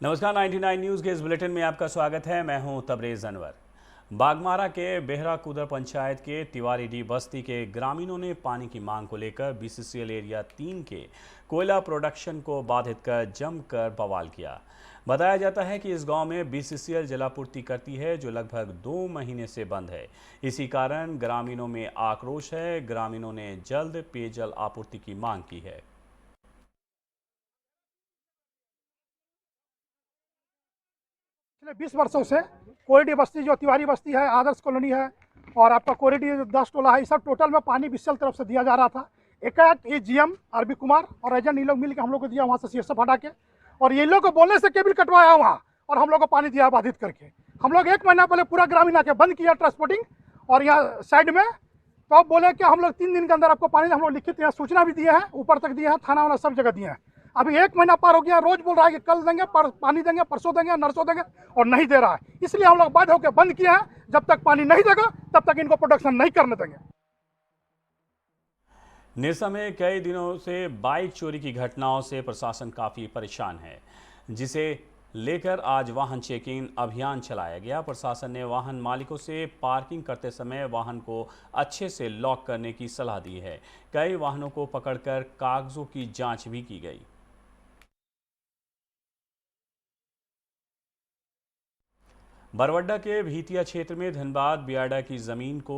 नमस्कार, 99 न्यूज़ के इस बुलेटिन में आपका स्वागत है। मैं हूं तबरेज़ अनवर। बागमारा के बेहरा कुदर पंचायत के तिवारी डी बस्ती के ग्रामीणों ने पानी की मांग को लेकर बीसीसीएल एरिया 3 के कोयला प्रोडक्शन को बाधित कर जमकर बवाल किया। बताया जाता है कि इस गांव में बीसीसीएल जलापूर्ति करती है जो लगभग 2 महीने से बंद है। इसी कारण ग्रामीणों में आक्रोश है। ग्रामीणों ने जल्द पेयजल आपूर्ति की मांग की है। 20 वर्षों से कोरिडी बस्ती जो तिवारी बस्ती है, आदर्श कॉलोनी है और आपका कोरिडी 10 टोला है, ये सब टोटल में पानी बीसीएल तरफ से दिया जा रहा था। एकाएक ये जीएम आरबी कुमार और एजेंट इन लोग मिल के हम लोग को दिया वहाँ से सीएसएफ हटा के, और ये लोग को बोलने से केबल कटवाया वहाँ और हम लोग को पानी दिया बाधित करके। हम लोग 1 महीना पहले पूरा ग्रामीण आके बंद किया ट्रांसपोर्टिंग, और यहाँ साइड में तो अब बोले कि हम लोग 3 दिन के अंदर आपको पानी, हम लोग लिखित यहाँ सूचना भी दिए हैं, ऊपर तक दिए हैं, थाना वाना सब जगह दिए हैं। अभी 1 महीना पार हो गया, रोज बोल रहा है कि कल देंगे, पानी देंगे, परसों देंगे, नरसों देंगे, और नहीं दे रहा है। इसलिए हम लोग बाध्य होकर बंद किए हैं। जब तक पानी नहीं देगा तब तक इनको प्रोडक्शन नहीं करने देंगे। निरसा में कई दिनों से बाइक चोरी की घटनाओं से प्रशासन काफ़ी परेशान है, जिसे लेकर आज वाहन चेकिंग अभियान चलाया गया। प्रशासन ने वाहन मालिकों से पार्किंग करते समय वाहन को अच्छे से लॉक करने की सलाह दी है। कई वाहनों को पकड़कर कागजों की जांच भी की गई। बरवड्डा के भीतिया क्षेत्र में धनबाद बियाडा की ज़मीन को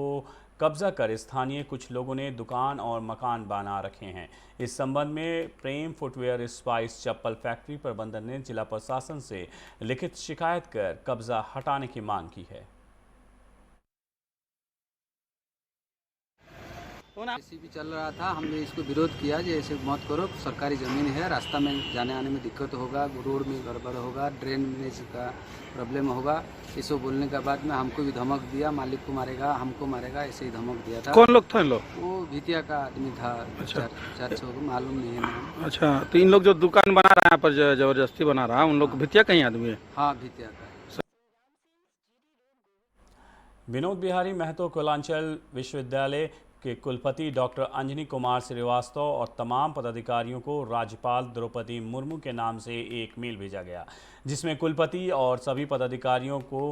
कब्जा कर स्थानीय कुछ लोगों ने दुकान और मकान बना रखे हैं। इस संबंध में प्रेम फुटवेयर स्पाइस चप्पल फैक्ट्री प्रबंधन ने जिला प्रशासन से लिखित शिकायत कर कब्जा हटाने की मांग की है। ऐसी भी चल रहा था, हमने इसको विरोध किया कि ऐसे मत करो, सरकारी ज़मीन है, रास्ता में जाने आने में दिक्कत होगा, रोड में गड़बड़ होगा, ड्रेनेज का प्रॉब्लम होगा। इसको बोलने के बाद में हमको भी धमक दिया, मालिक को मारेगा, हमको मारेगा, ऐसे ही धमक दिया था। कौन लोग थे इन लोग? वो भीतिया का आदमी था। अच्छा। चर्च होगा, मालूम नहीं है नाम। अच्छा, तो इन लोग जो दुकान बना रहा है पर जबरदस्ती बना रहा है, उन लोग भीतिया कहीं आदमी है? हाँ, भीतिया का। विनोद बिहारी महतो कोयलांचल विश्वविद्यालय के कुलपति डॉक्टर अंजनी कुमार श्रीवास्तव और तमाम पदाधिकारियों को राज्यपाल द्रौपदी मुर्मू के नाम से एक मेल भेजा गया, जिसमें कुलपति और सभी पदाधिकारियों को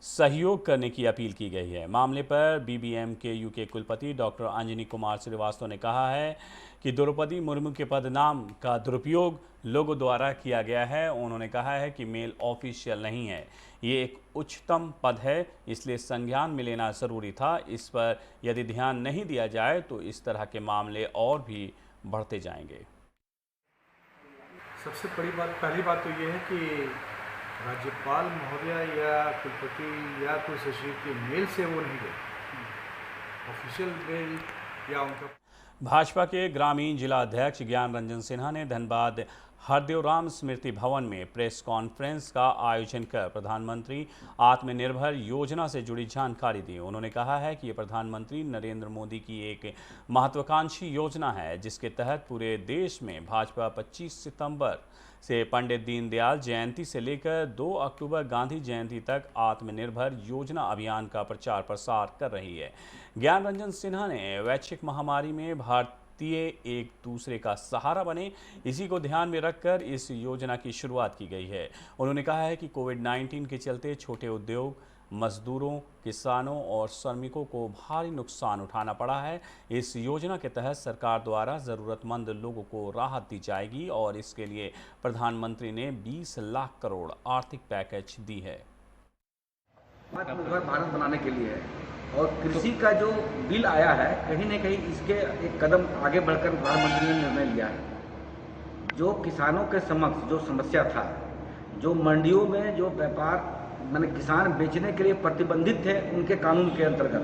सहयोग करने की अपील की गई है। मामले पर BBMKU के कुलपति डॉक्टर अंजनी कुमार श्रीवास्तव ने कहा है कि द्रौपदी मुर्मू के पद नाम का दुरुपयोग लोगों द्वारा किया गया है। उन्होंने कहा है कि मेल ऑफिशियल नहीं है, ये एक उच्चतम पद है, इसलिए संज्ञान में लेना ज़रूरी था। इस पर यदि ध्यान नहीं दिया जाए तो इस तरह के मामले और भी बढ़ते जाएंगे। सबसे पहली बात तो ये है कि राज्यपाल महोदय या कुलपति या कोई सचिव के मेल से वो नहीं गए, ऑफिशियल मेल या उनका। भाजपा के ग्रामीण जिला अध्यक्ष ज्ञान रंजन सिन्हा ने धनबाद हरदेवराम स्मृति भवन में प्रेस कॉन्फ्रेंस का आयोजन कर प्रधानमंत्री आत्मनिर्भर योजना से जुड़ी जानकारी दी। उन्होंने कहा है कि ये प्रधानमंत्री नरेंद्र मोदी की एक महत्वाकांक्षी योजना है, जिसके तहत पूरे देश में भाजपा 25 सितंबर से पंडित दीनदयाल जयंती से लेकर 2 अक्टूबर गांधी जयंती तक आत्मनिर्भर योजना अभियान का प्रचार प्रसार कर रही है। ज्ञान रंजन सिन्हा ने वैश्विक महामारी में भारतीय एक दूसरे का सहारा बने, इसी को ध्यान में रखकर इस योजना की शुरुआत की गई है। उन्होंने कहा है कि कोविड-19 के चलते छोटे उद्योग, मजदूरों, किसानों और श्रमिकों को भारी नुकसान उठाना पड़ा है। इस योजना के तहत सरकार द्वारा ज़रूरतमंद लोगों को राहत दी जाएगी और इसके लिए प्रधानमंत्री ने 20 लाख करोड़ आर्थिक पैकेज दी है। आत्मनिर्भर भारत बनाने के लिए है, और कृषि का जो बिल आया है, कहीं न कहीं इसके एक कदम आगे बढ़कर प्रधानमंत्री ने निर्णय लिया है। जो किसानों के समक्ष जो समस्या था, जो मंडियों में जो व्यापार मैंने किसान बेचने के लिए प्रतिबंधित थे, उनके कानून के अंतर्गत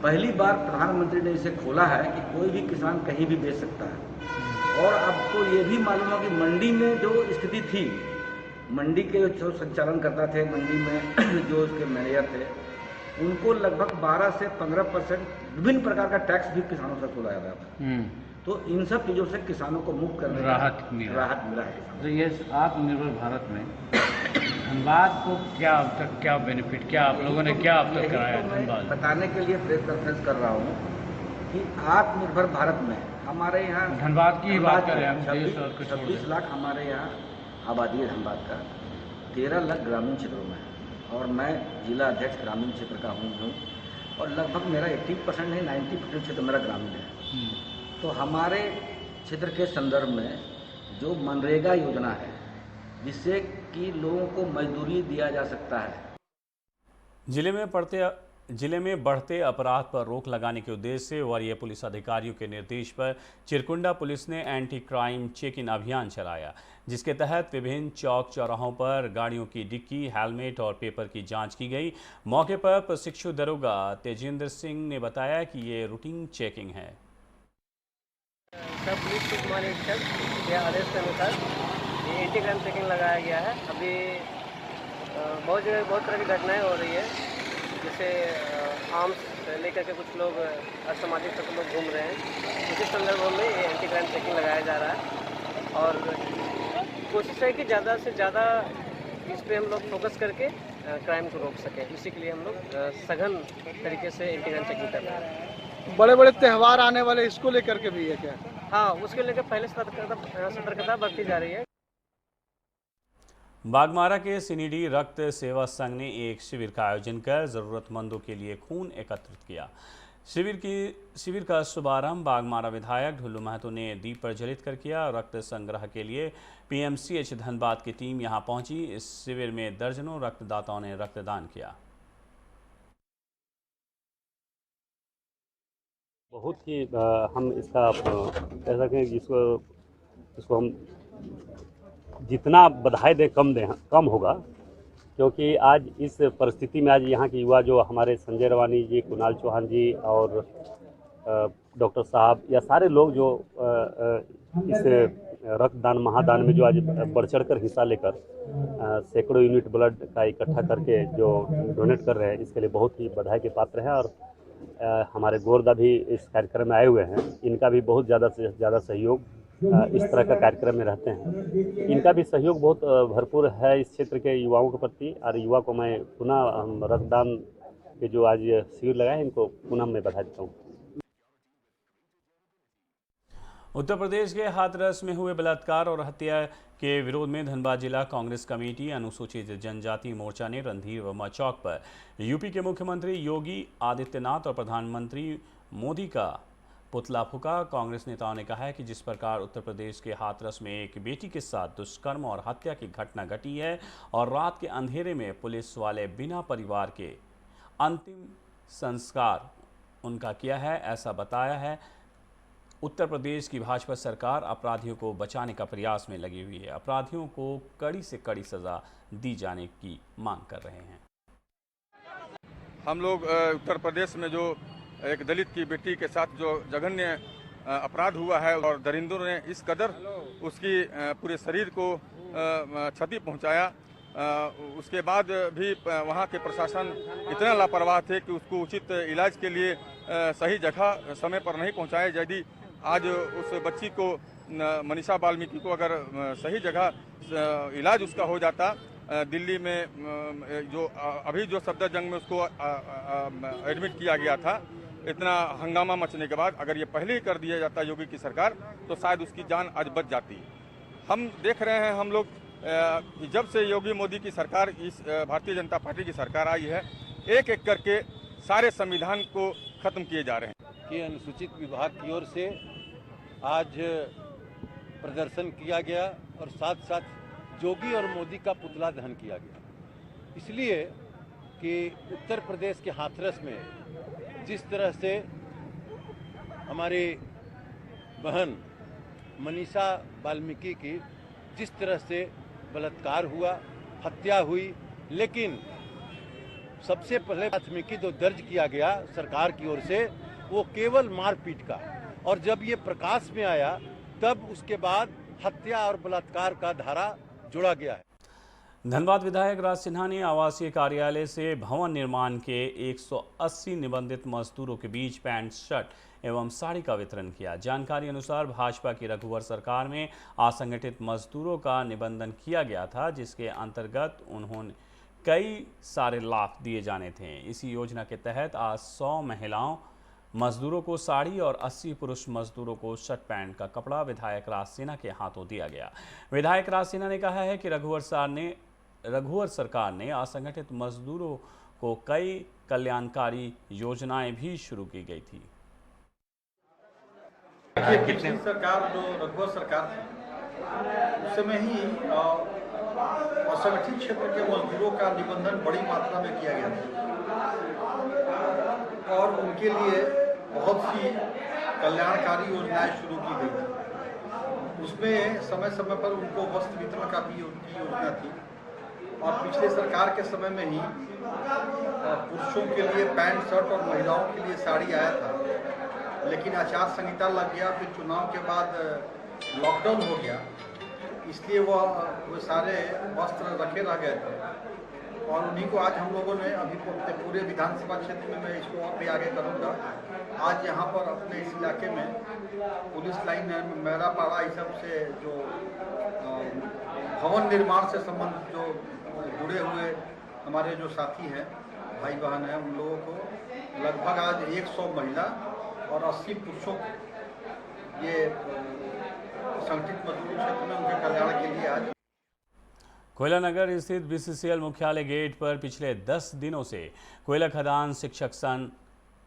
पहली बार प्रधानमंत्री ने इसे खोला है कि कोई भी किसान कहीं भी बेच सकता है। और अब तो ये भी मालूम है कि मंडी में जो स्थिति थी, मंडी के जो संचालन करता थे, मंडी में जो उसके मैनेजर थे, उनको लगभग 12 से 15% विभिन्न प्रकार का टैक्स भी किसानों से वसूला जा रहा था। तो इन सब चीज़ों से किसानों को मुक्त करने राहत मिला है। तो ये आत्मनिर्भर भारत में धनबाद को क्या अब तक क्या बेनिफिट, क्या आप लोगों ने क्या अब तक कराया धनबाद? बताने के लिए प्रेस कॉन्फ्रेंस कर रहा हूँ कि आत्मनिर्भर भारत में हमारे यहाँ धनबाद की बात कर रहे हैं हम, 26 लाख हमारे यहाँ आबादी है धनबाद का। 13 लाख ग्रामीण क्षेत्रों में है और मैं जिला अध्यक्ष ग्रामीण क्षेत्र का हूँ और लगभग मेरा 80% नहीं 90% क्षेत्र मेरा ग्रामीण है। तो हमारे क्षेत्र के संदर्भ में जो मनरेगा योजना है जिससे कि लोगों को मजदूरी दिया जा सकता है। जिले में बढ़ते अपराध पर रोक लगाने के उद्देश्य से वरीय पुलिस अधिकारियों के निर्देश पर चिरकुंडा पुलिस ने एंटी क्राइम चेक इन अभियान चलाया, जिसके तहत विभिन्न चौक चौराहों पर गाड़ियों की डिक्की, हेलमेट और पेपर की जांच की गई। मौके पर प्रशिक्षु दरोगा तेजिंदर सिंह ने बताया कि ये रूटीन चेकिंग है। सब पुलिस के महानिरीक्षक के आदेश के अनुसार ये एंटी क्राइम चेकिंग लगाया गया है। अभी बहुत जगह बहुत तरह की घटनाएं हो रही है, जैसे आर्म्स लेकर के कुछ लोग असामाजिक तत्व लोग घूम रहे हैं। उसी संदर्भ में ये एंटी क्राइम चेकिंग लगाया जा रहा है और कोशिश है कि ज़्यादा से ज़्यादा इस पे हम लोग फोकस करके क्राइम को रोक सकें। इसी के लिए हम लोग सघन तरीके से एंटी क्राइम चेकिंग कर रहे हैं। बड़े बड़े त्यौहार आने वाले, इसको लेकर के भी है क्या? हाँ, उसके लेकर पहले सतर्कता बरती जा रही है। बागमारा के सिनीडी रक्त सेवा संघ ने एक शिविर का आयोजन कर जरूरतमंदों के लिए खून एकत्रित किया। शिविर का शुभारंभ बागमारा विधायक ढुल्लू महतो ने दीप प्रज्वलित कर किया। रक्त संग्रह के लिए पीएमसीएच धनबाद की टीम यहां पहुंची। इस शिविर में दर्जनों रक्तदाताओं ने रक्तदान किया। बहुत ही हम इसका कह सकें कि इसको हम जितना बधाई दें कम होगा, क्योंकि आज इस परिस्थिति में आज यहाँ के युवा जो हमारे संजय रवानी जी, कुणाल चौहान जी और डॉक्टर साहब या सारे लोग जो इस रक्तदान महादान में जो आज बढ़ चढ़ कर हिस्सा लेकर सैकड़ों यूनिट ब्लड का इकट्ठा करके जो डोनेट कर रहे हैं, इसके लिए बहुत ही बधाई के पात्र हैं। और हमारे गोरदा भी इस कार्यक्रम में आए हुए हैं, इनका भी बहुत ज़्यादा से ज़्यादा सहयोग इस तरह का कार्यक्रम में रहते हैं। इनका भी सहयोग बहुत भरपूर है इस क्षेत्र के युवाओं के प्रति। और युवा को मैं पुनः रक्तदान के जो आज शिविर लगाए हैं, इनको पुनः मैं बधाई देता हूँ। उत्तर प्रदेश के हाथरस में हुए बलात्कार और हत्या के विरोध में धनबाद जिला कांग्रेस कमेटी अनुसूचित जनजाति मोर्चा ने रणधीर वर्मा चौक पर यूपी के मुख्यमंत्री योगी आदित्यनाथ और प्रधानमंत्री मोदी का पुतला फूका। कांग्रेस नेताओं ने कहा है कि जिस प्रकार उत्तर प्रदेश के हाथरस में एक बेटी के साथ दुष्कर्म और हत्या की घटना घटी है और रात के अंधेरे में पुलिस वाले बिना परिवार के अंतिम संस्कार उनका किया है, ऐसा बताया है। उत्तर प्रदेश की भाजपा सरकार अपराधियों को बचाने का प्रयास में लगी हुई है। अपराधियों को कड़ी से कड़ी सजा दी जाने की मांग कर रहे हैं। हम लोग उत्तर प्रदेश में जो एक दलित की बेटी के साथ जो जघन्य अपराध हुआ है और दरिंदों ने इस कदर उसकी पूरे शरीर को क्षति पहुंचाया, उसके बाद भी वहां के प्रशासन इतना लापरवाह थे कि उसको उचित इलाज के लिए सही जगह समय पर नहीं पहुंचाए। यदि आज उस बच्ची को मनीषा वाल्मीकि को अगर सही जगह इलाज उसका हो जाता, दिल्ली में जो अभी जो सफदरजंग में उसको एडमिट किया गया था, इतना हंगामा मचने के बाद अगर ये पहले ही कर दिया जाता योगी की सरकार, तो शायद उसकी जान आज बच जाती। हम देख रहे हैं हम लोग कि जब से योगी मोदी की सरकार, इस भारतीय जनता पार्टी की सरकार आई है, एक एक करके सारे संविधान को खत्म किए जा रहे हैं। कि अनुसूचित विभाग की ओर से आज प्रदर्शन किया गया और साथ साथ योगी और मोदी का पुतला दहन किया गया, इसलिए कि उत्तर प्रदेश के हाथरस में जिस तरह से हमारी बहन मनीषा वाल्मीकि की जिस तरह से बलात्कार हुआ, हत्या हुई, लेकिन सबसे पहले प्राथमिकी जो दर्ज किया गया सरकार की ओर से वो केवल मारपीट का, और जब ये प्रकाश में आया तब उसके बाद हत्या और बलात्कार का धारा जोड़ा गया है। धनबाद विधायक राज सिन्हा ने आवासीय कार्यालय से भवन निर्माण के 180 निबंधित मजदूरों के बीच पैंट, शर्ट एवं साड़ी का वितरण किया। जानकारी अनुसार भाजपा की रघुवर सरकार में असंगठित मजदूरों का निबंधन किया गया था, जिसके अंतर्गत उन्होंने कई सारे लाभ दिए जाने थे। इसी योजना के तहत आज 100 महिलाओं मजदूरों को साड़ी और 80 पुरुष मजदूरों को शर्ट पैंट का कपड़ा विधायक राज सिन्हा के हाथों दिया गया। विधायक राज सिन्हा ने कहा है कि रघुवर सार ने रघुवर सरकार ने असंगठित मजदूरों को कई कल्याणकारी योजनाएं भी शुरू की गई थी। पिछली सरकार जो रघुवर सरकार थी उस समय ही असंगठित क्षेत्र के मजदूरों का निबंधन बड़ी मात्रा में किया गया था और उनके लिए बहुत सी कल्याणकारी योजनाएं शुरू की गई थी। उसमें समय समय पर उनको वस्त्र वितरण का भी उनकी योजना थी और पिछले सरकार के समय में ही पुरुषों के लिए पैंट शर्ट और महिलाओं के लिए साड़ी आया था, लेकिन आचार संहिता लग गया, फिर चुनाव के बाद लॉकडाउन हो गया, इसलिए वो सारे वस्त्र रखे रह गए थे और उन्हीं को आज हम लोगों ने अभी पूरे विधानसभा क्षेत्र में मैं इसको और भी आगे करूँगा। आज यहाँ पर अपने इस इलाके में पुलिस लाइन मेरापाड़ा इस सब से जो भवन निर्माण से संबंधित जो जुड़े हुए हमारे जो साथी हैं, भाई बहन हैं, उन लोगों को लगभग आज 100 महिला और 80 पुरुषों ये संगठित मजदूर क्षेत्र में उनके कल्याण के लिए आज कोयला नगर स्थित बीसीसीएल मुख्यालय गेट पर पिछले 10 दिनों से कोयला खदान शिक्षक संघ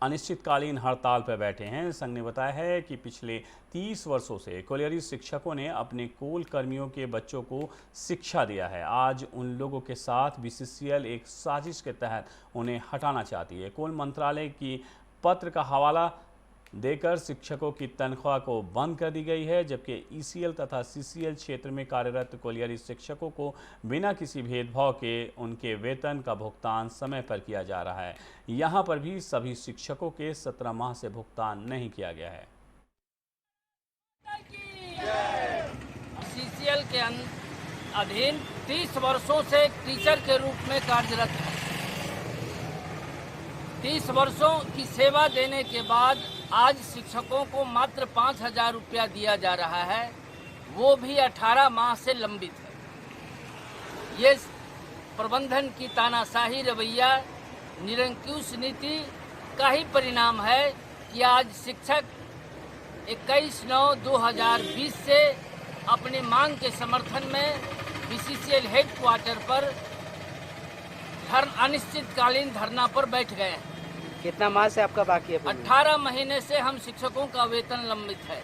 अनिश्चितकालीन हड़ताल पर बैठे हैं। संघ ने बताया है कि पिछले 30 वर्षों से कोयलरी शिक्षकों ने अपने कोल कर्मियों के बच्चों को शिक्षा दिया है। आज उन लोगों के साथ बीसीसीएल एक साजिश के तहत उन्हें हटाना चाहती है। कोल मंत्रालय की पत्र का हवाला देकर शिक्षकों की तनख्वाह को बंद कर दी गई है, जबकि ईसीएल तथा सीसीएल क्षेत्र में कार्यरत कोयलरी शिक्षकों को बिना किसी भेदभाव के उनके वेतन का भुगतान समय पर किया जा रहा है। यहां पर भी सभी शिक्षकों के 17 माह से भुगतान नहीं किया गया है। सीसीएल के अधीन 30 वर्षों से टीचर के रूप में कार्यरत है। 30 वर्षों की सेवा देने के बाद आज शिक्षकों को मात्र 5,000 रुपया दिया जा रहा है, वो भी 18 माह से लंबित है। ये प्रबंधन की तानाशाही रवैया, निरंकुश नीति का ही परिणाम है कि आज शिक्षक 21/9/2020 से अपनी मांग के समर्थन में बीसीसीएल हेडक्वार्टर पर अनिश्चितकालीन धरना पर बैठ गए हैं। कितना माह से आपका बाकी है? 18 महीने से हम शिक्षकों का वेतन लंबित है।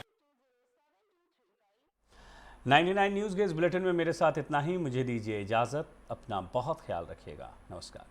99 न्यूज़ के इस बुलेटिन में मेरे साथ इतना ही। मुझे दीजिए इजाज़त। अपना बहुत ख्याल रखिएगा। नमस्कार।